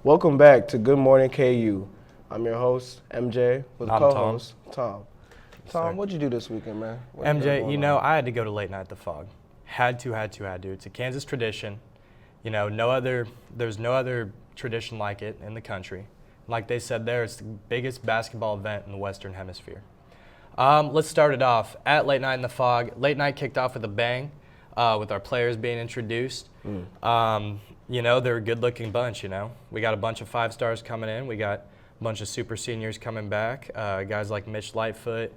Welcome back to Good Morning KU. I'm your host, MJ, with I'm co-host, Tom. Sir. What'd you do this weekend, man? MJ, I had to go to late night at the Fog. Had to. It's a Kansas tradition. There's no other tradition like it in the country. Like they said there, it's the biggest basketball event in the Western Hemisphere. Let's start it off at Late Night in the Fog. Late Night kicked off with a bang, with our players being introduced. They're a good-looking bunch, We got a bunch of 5-stars coming in. We got a bunch of super seniors coming back, guys like Mitch Lightfoot,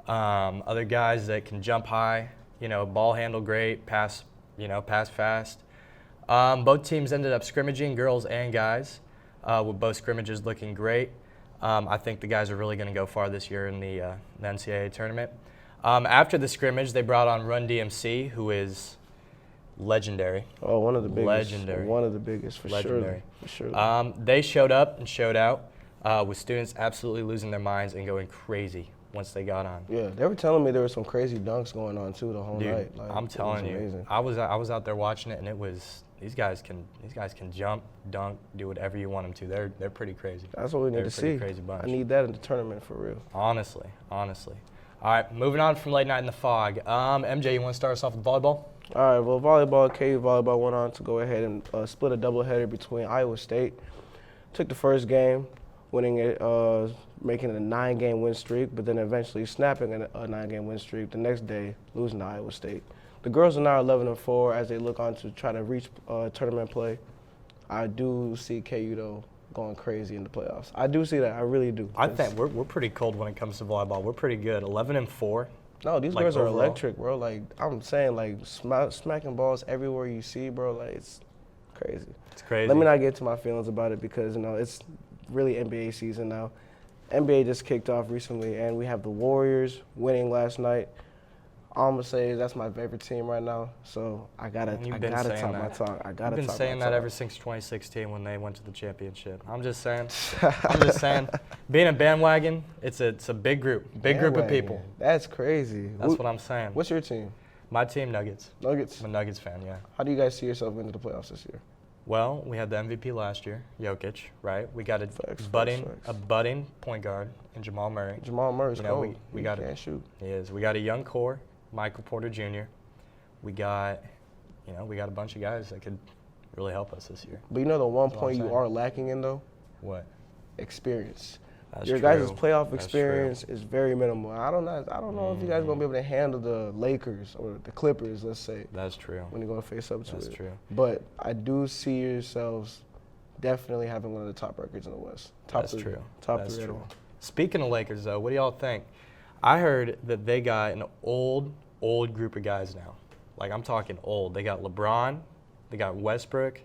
other guys that can jump high, ball handle great, pass fast. Both teams ended up scrimmaging, girls and guys, with both scrimmages looking great. I think the guys are really going to go far this year in the NCAA tournament. After the scrimmage, they brought on Run DMC, who is legendary. Oh, one of the biggest. Legendary. One of the biggest, for sure. They showed up and showed out, with students absolutely losing their minds and going crazy once they got on. Yeah, they were telling me there were some crazy dunks going on too the whole night. I'm telling you, amazing. I was out there watching it, and it was these guys can jump, dunk, do whatever you want them to. They're pretty crazy. That's what we need to see. Crazy bunch. I need that in the tournament for real. Honestly. All right, moving on from Late Night in the Fog. MJ, you want to start us off with volleyball? All right, well, KU volleyball went on to go ahead and split a doubleheader between Iowa State. Took the first game, winning it, making it a 9-game win streak, but then eventually snapping a 9-game win streak the next day, losing to Iowa State. The girls are now 11-4 as they look on to try to reach tournament play. I do see KU, though, going crazy in the playoffs. I do see that. I really do. I think we're pretty cold when it comes to volleyball. We're pretty good. 11-4. No, these girls are electric, bro. Like, I'm saying, smacking balls everywhere you see, bro. Like, it's crazy. It's crazy. Let me not get to my feelings about it because, it's really NBA season now. NBA just kicked off recently, and we have the Warriors winning last night. All I'm gonna say is that's my favorite team right now, so I gotta talk my talk. You've been saying that ever since 2016 when they went to the championship. I'm just saying. Being a bandwagon, it's a big group of people. That's crazy. That's what I'm saying. What's your team? My team, Nuggets. Nuggets. I'm a Nuggets fan, yeah. How do you guys see yourself into the playoffs this year? Well, we had the MVP last year, Jokic, right? We got a budding point guard in Jamal Murray. Jamal Murray's cold. He can't shoot. He is. We got a young core, Michael Porter Jr. We got a bunch of guys that could really help us this year. But the one point you are lacking in, though? What? Experience. That's Your true. guys' playoff experience is very minimal. I don't know if you guys are going to be able to handle the Lakers or the Clippers, let's say. That's true. When you're going to face up to it. That's true. But I do see yourselves definitely having one of the top records in the West. That's true. Top three. Speaking of Lakers, though, what do y'all think? I heard that they got an old group of guys now. Like, I'm talking old. They got LeBron. They got Westbrook.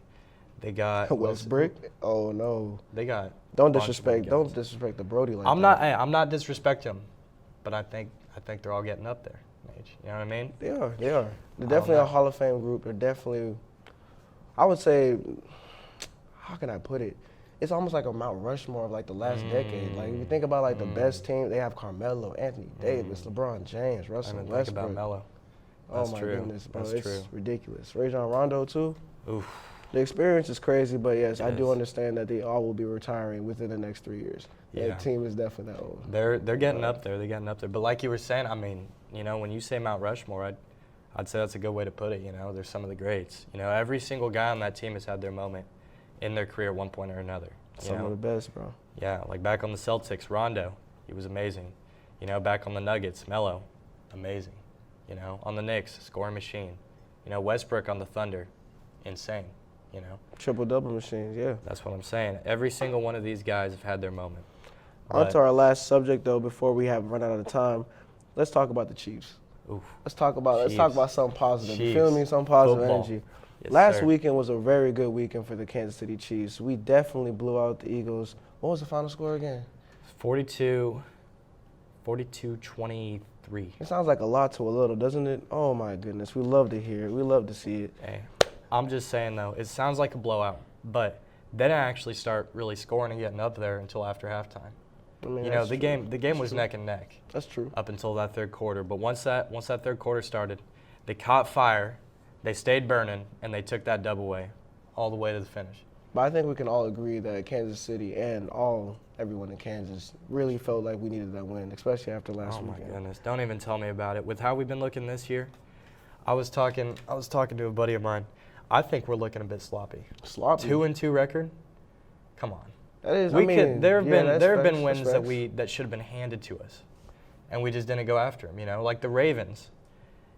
They got Westbrook? Oh, no. They got Don't disrespect the Brody like I'm that. I'm not disrespecting them, but I think they're all getting up there, Mage. You know what I mean? They are. They're definitely a Hall of Fame group. They're definitely, I would say, how can I put it? It's almost like a Mount Rushmore of the last decade. Like, if you think about the best team, they have Carmelo, Anthony Davis, LeBron James, Russell Westbrook. Think about Melo. That's my goodness, bro. That's it's ridiculous. Rajon Rondo too. Oof. The experience is crazy, but yes, I do understand that they all will be retiring within the next 3 years. Yeah. That team is definitely that old. They're getting up there. They're getting up there. But like you were saying, I mean, when you say Mount Rushmore, I'd say that's a good way to put it. They're some of the greats. Every single guy on that team has had their moment in their career at one point or another. Some of the best, bro. Yeah, like back on the Celtics, Rondo, he was amazing. Back on the Nuggets, Melo, amazing. On the Knicks, scoring machine. Westbrook on the Thunder, insane. Triple-double machines, yeah. That's what I'm saying. Every single one of these guys have had their moment. On to our last subject, though, before we have run out of time. Let's talk about the Chiefs. Oof. Let's talk about something positive. Chiefs. You feel me? Some positive Football. energy. Yes, Last sir. weekend was a very good weekend for the Kansas City Chiefs. We definitely blew out the Eagles. What was the final score again? 42-23. It sounds like a lot to a little, doesn't it? Oh, my goodness. We love to hear it. We love to see it. Hey, I'm just saying, though, it sounds like a blowout, but they didn't actually start really scoring and getting up there until after halftime. I mean, the game was neck and neck. That's true. Up until that third quarter. But once that third quarter started, they caught fire, they stayed burning, and they took that dub away all the way to the finish. But I think we can all agree that Kansas City and everyone in Kansas really felt like we needed that win, especially after last weekend. Oh my goodness! Don't even tell me about it. With how we've been looking this year, I was talking to a buddy of mine. I think we're looking a bit sloppy. Sloppy. 2-2 record. Come on. That is. There have been wins that's that should have been handed to us, and we just didn't go after them. You know, like the Ravens.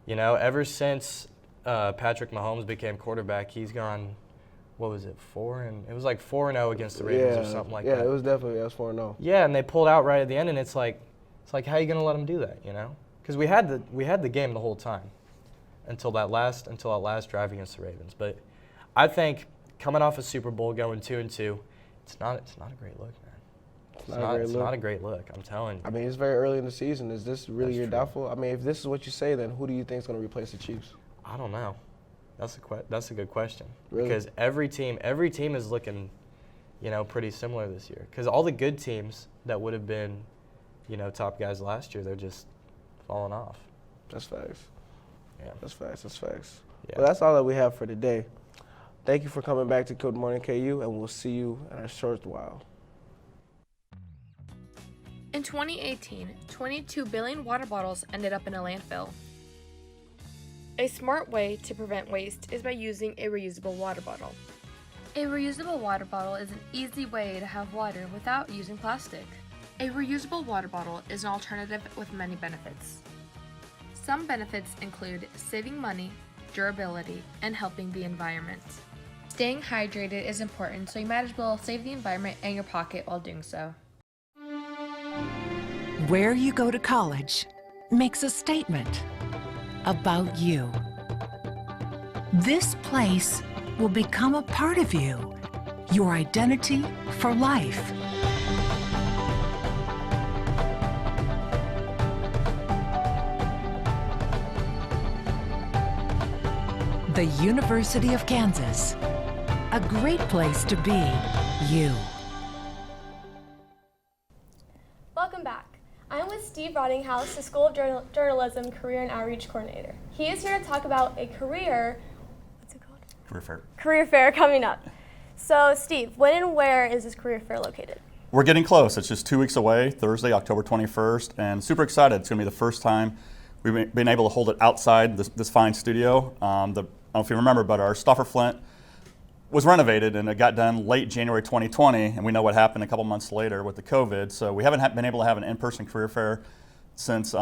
You know, ever since Patrick Mahomes became quarterback, he's gone. What was it? It was like 4-0 against the Ravens or something like that. Yeah, it was definitely 4-0. Yeah, and they pulled out right at the end, and it's like how are you gonna let them do that? You know, because we had the game the whole time until that last drive against the Ravens. But I think coming off a Super Bowl, going 2-2, it's not a great look, man. It's not a great look. I'm telling you. I mean, it's very early in the season. Is this really your true. doubtful? I mean, if this is what you say, then who do you think is going to replace the Chiefs? I don't know. That's a good question. Really? Because every team is looking, you know, pretty similar this year. Because all the good teams that would have been, you know, top guys last year, they're just falling off. That's facts. Yeah. That's facts. Yeah. Well, that's all that we have for today. Thank you for coming back to Good Morning KU, and we'll see you in a short while. In 2018, 22 billion water bottles ended up in a landfill. A smart way to prevent waste is by using a reusable water bottle. A reusable water bottle is an easy way to have water without using plastic. A reusable water bottle is an alternative with many benefits. Some benefits include saving money, durability, and helping the environment. Staying hydrated is important, so you might as well save the environment and your pocket while doing so. Where you go to college makes a statement about you. This place will become a part of you, your identity for life. The University of Kansas, a great place to be you. Welcome back. I'm with Steve Rottinghaus, the School of Journalism Career and Outreach Coordinator. He is here to talk about a career fair coming up. So Steve, when and where is this career fair located? We're getting close. It's just 2 weeks away, Thursday, October 21st, and super excited. It's going to be the first time we've been able to hold it outside this fine studio. I don't know if you remember, but our Stauffer Flint was renovated, and it got done late January 2020, and we know what happened a couple months later with the COVID, so we haven't been able to have an in-person career fair since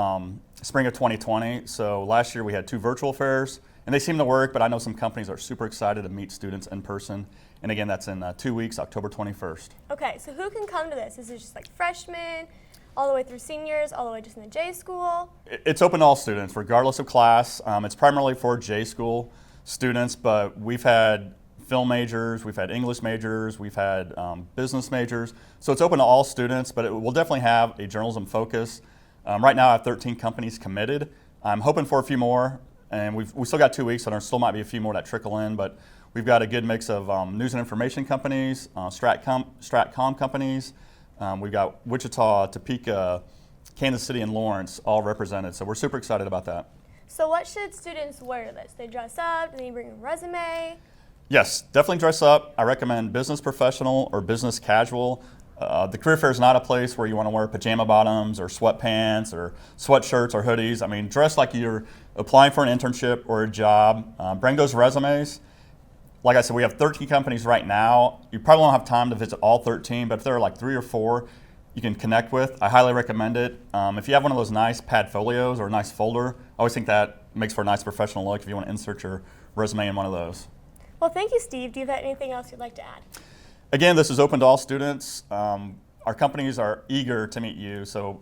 spring of 2020. So last year we had 2 virtual fairs, and they seem to work, but I know some companies are super excited to meet students in person, and again, that's in 2 weeks, October 21st. Okay, so who can come to this? Is it just like freshmen, all the way through seniors, all the way just in the J School? It's open to all students, regardless of class. It's primarily for J School students, but we've had film majors, we've had English majors, we've had business majors. So it's open to all students, but it will definitely have a journalism focus. Right now I have 13 companies committed. I'm hoping for a few more, and we still got 2 weeks, so there still might be a few more that trickle in, but we've got a good mix of news and information companies, Stratcom companies. We've got Wichita, Topeka, Kansas City, and Lawrence all represented, so we're super excited about that. So what should students wear to this? They dress up, do they bring a resume? Yes, definitely dress up. I recommend business professional or business casual. The career fair is not a place where you want to wear pajama bottoms or sweatpants or sweatshirts or hoodies. I mean, dress like you're applying for an internship or a job. Bring those resumes. Like I said, we have 13 companies right now. You probably won't have time to visit all 13, but if there are like 3 or 4 you can connect with, I highly recommend it. If you have one of those nice pad folios or a nice folder, I always think that makes for a nice professional look if you want to insert your resume in one of those. Well, thank you, Steve. Do you have anything else you'd like to add? Again, this is open to all students. Our companies are eager to meet you, so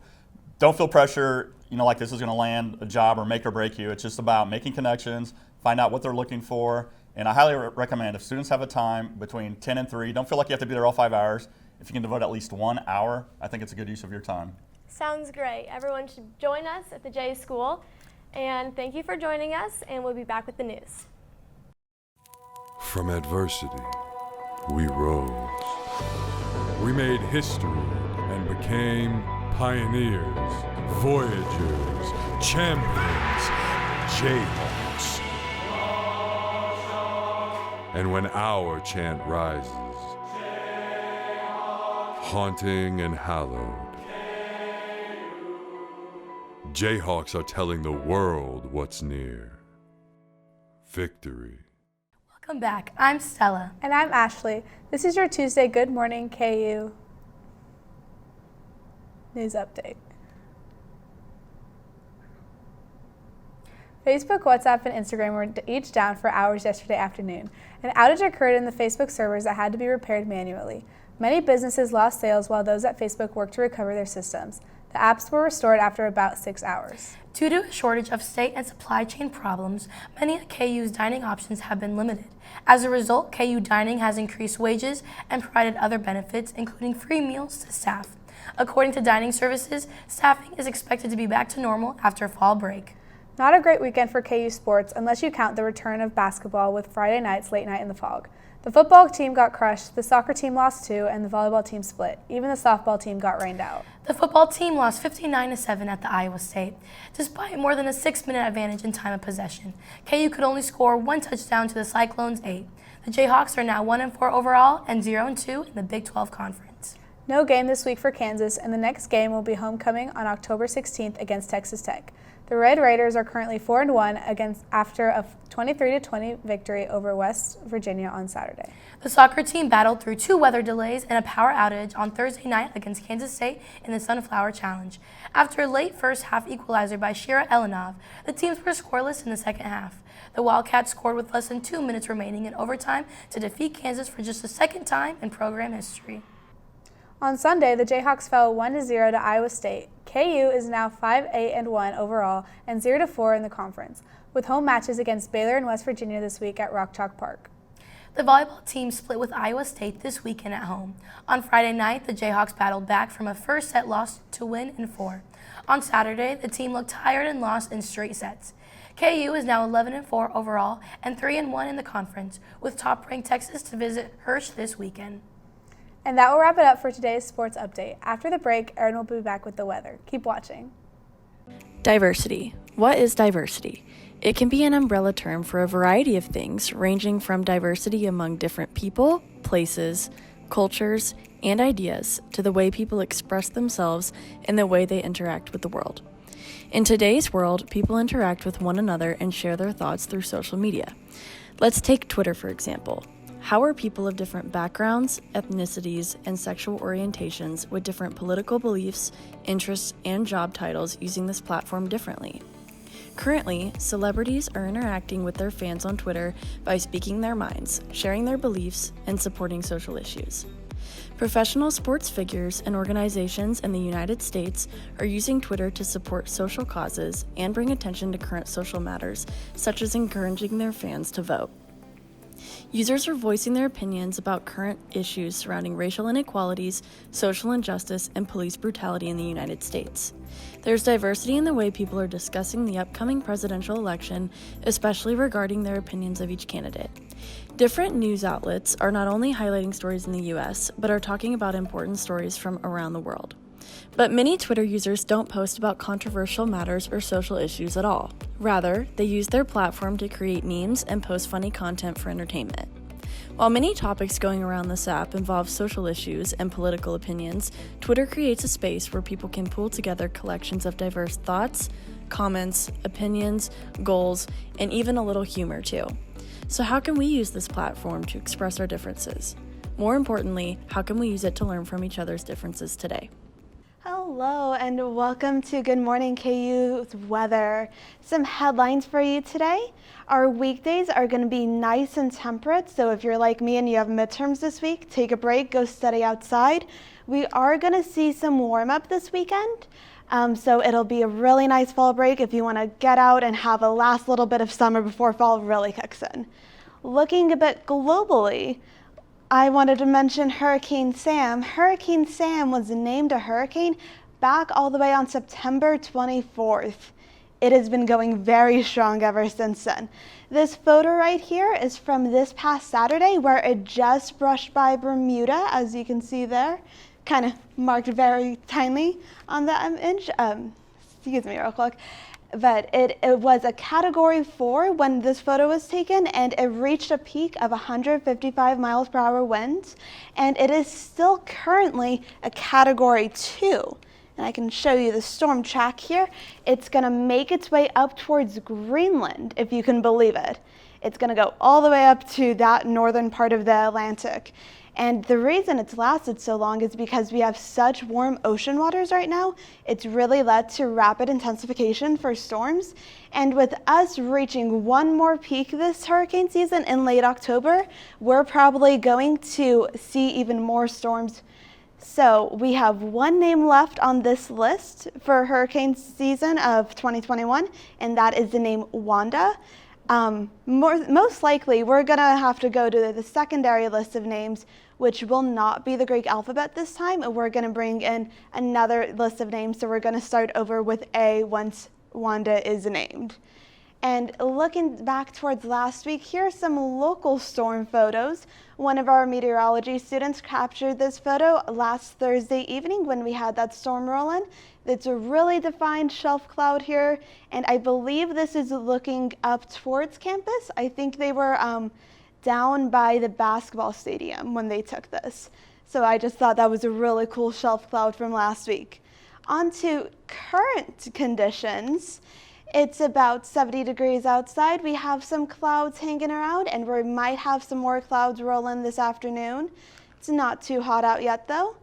don't feel pressure, like this is going to land a job or make or break you. It's just about making connections, find out what they're looking for, and I highly recommend if students have a time between 10 and 3, don't feel like you have to be there all 5 hours. If you can devote at least 1 hour, I think it's a good use of your time. Sounds great. Everyone should join us at the J School, and thank you for joining us, and we'll be back with the news. From adversity, we rose. We made history and became pioneers, voyagers, champions, Jayhawks. And when our chant rises, haunting and hallowed. Jayhawks are telling the world what's near. Victory. Welcome back. I'm Stella. And I'm Ashley. This is your Tuesday Good Morning KU news update. Facebook, WhatsApp, and Instagram were each down for hours yesterday afternoon. An outage occurred in the Facebook servers that had to be repaired manually. Many businesses lost sales while those at Facebook worked to recover their systems. The apps were restored after about 6 hours. Due to a shortage of state and supply chain problems, many of KU's dining options have been limited. As a result, KU Dining has increased wages and provided other benefits, including free meals to staff. According to dining services, staffing is expected to be back to normal after fall break. Not a great weekend for KU sports unless you count the return of basketball with Friday night's late night in the fog. The football team got crushed, the soccer team lost too, and the volleyball team split. Even the softball team got rained out. The football team lost 59-7 at the Iowa State. Despite more than a 6-minute advantage in time of possession, KU could only score 1 touchdown to the Cyclones' 8. The Jayhawks are now 1-4 overall and 0-2 in the Big 12 Conference. No game this week for Kansas, and the next game will be homecoming on October 16th against Texas Tech. The Red Raiders are currently 4-1 after a 23-20 victory over West Virginia on Saturday. The soccer team battled through 2 weather delays and a power outage on Thursday night against Kansas State in the Sunflower Challenge. After a late first-half equalizer by Shira Elinov, the teams were scoreless in the second half. The Wildcats scored with less than 2 minutes remaining in overtime to defeat Kansas for just the second time in program history. On Sunday, the Jayhawks fell 1-0 to Iowa State. KU is now 5-8-1 overall and 0-4 in the conference, with home matches against Baylor and West Virginia this week at Rock Chalk Park. The volleyball team split with Iowa State this weekend at home. On Friday night, the Jayhawks battled back from a first set loss to win in 4. On Saturday, the team looked tired and lost in straight sets. KU is now 11-4 overall and 3-1 in the conference, with top-ranked Texas to visit Hirsch this weekend. And that will wrap it up for today's sports update. After the break, Erin will be back with the weather. Keep watching. Diversity. What is diversity? It can be an umbrella term for a variety of things, ranging from diversity among different people, places, cultures, and ideas, to the way people express themselves and the way they interact with the world. In today's world, people interact with one another and share their thoughts through social media. Let's take Twitter, for example. How are people of different backgrounds, ethnicities, and sexual orientations with different political beliefs, interests, and job titles using this platform differently? Currently, celebrities are interacting with their fans on Twitter by speaking their minds, sharing their beliefs, and supporting social issues. Professional sports figures and organizations in the United States are using Twitter to support social causes and bring attention to current social matters, such as encouraging their fans to vote. Users are voicing their opinions about current issues surrounding racial inequalities, social injustice, and police brutality in the United States. There's diversity in the way people are discussing the upcoming presidential election, especially regarding their opinions of each candidate. Different news outlets are not only highlighting stories in the US, but are talking about important stories from around the world. But many Twitter users don't post about controversial matters or social issues at all. Rather, they use their platform to create memes and post funny content for entertainment. While many topics going around this app involve social issues and political opinions, Twitter creates a space where people can pull together collections of diverse thoughts, comments, opinions, goals, and even a little humor too. So how can we use this platform to express our differences? More importantly, how can we use it to learn from each other's differences today? Hello and welcome to Good Morning KU's weather. Some headlines for you today. Our weekdays are going to be nice and temperate, so if you're like me and you have midterms this week, take a break, go study outside. We are going to see some warm up this weekend, so it'll be a really nice fall break if you want to get out and have a last little bit of summer before fall really kicks in. Looking a bit globally, I wanted to mention Hurricane Sam. Hurricane Sam was named a hurricane back all the way on September 24th. It has been going very strong ever since then. This photo right here is from this past Saturday where it just brushed by Bermuda, as you can see there, kind of marked very tiny on that image. Excuse me real quick. but it was a Category 4 when this photo was taken, and it reached a peak of 155 miles per hour winds, and it is still currently a Category 2. And I can show you the storm track here. It's going to make its way up towards Greenland, if you can believe it. It's going to go all the way up to that northern part of the Atlantic. And the reason it's lasted so long is because we have such warm ocean waters right now. It's really led to rapid intensification for storms. And with us reaching one more peak this hurricane season in late October, we're probably going to see even more storms. So we have one name left on this list for hurricane season of 2021, and that is the name Wanda. Most likely, we're going to have to go to the secondary list of names, which will not be the Greek alphabet this time. We're going to bring in another list of names, so we're going to start over with A once Wanda is named. And looking back towards last week, here are some local storm photos. One of our meteorology students captured this photo last Thursday evening when we had that storm roll in. It's a really defined shelf cloud here, and I believe this is looking up towards campus. I think they were down by the basketball stadium when they took this. So I just thought that was a really cool shelf cloud from last week. On to current conditions. It's about 70 degrees outside. We have some clouds hanging around, and we might have some more clouds roll in this afternoon. It's not too hot out yet though.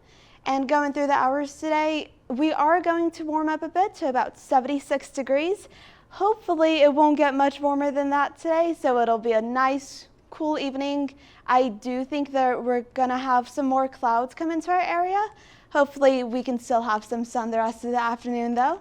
And going through the hours today, we are going to warm up a bit to about 76 degrees. Hopefully it won't get much warmer than that today, so it'll be a nice, cool evening. I do think that we're gonna have some more clouds come into our area. Hopefully we can still have some sun the rest of the afternoon though.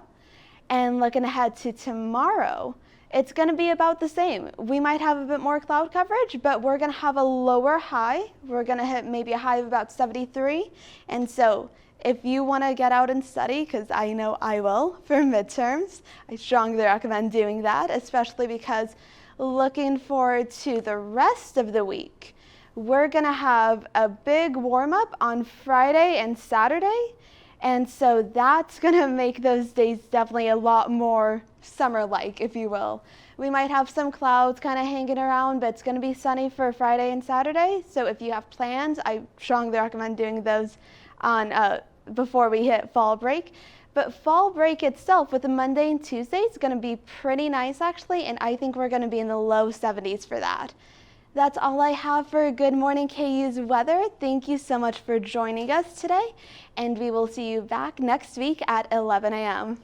And looking ahead to tomorrow, it's going to be about the same. We might have a bit more cloud coverage, but we're going to have a lower high. We're going to hit maybe a high of about 73. And so if you want to get out and study, because I know I will for midterms, I strongly recommend doing that, especially because looking forward to the rest of the week, we're going to have a big warm up on Friday and Saturday. And so that's going to make those days definitely a lot more summer-like, if you will. We might have some clouds kind of hanging around, but it's going to be sunny for Friday and Saturday. So if you have plans, I strongly recommend doing those on before we hit fall break. But fall break itself with the Monday and Tuesday is going to be pretty nice, actually, and I think we're going to be in the low 70s for that. That's all I have for Good Morning KU's weather. Thank you so much for joining us today, and we will see you back next week at 11 a.m.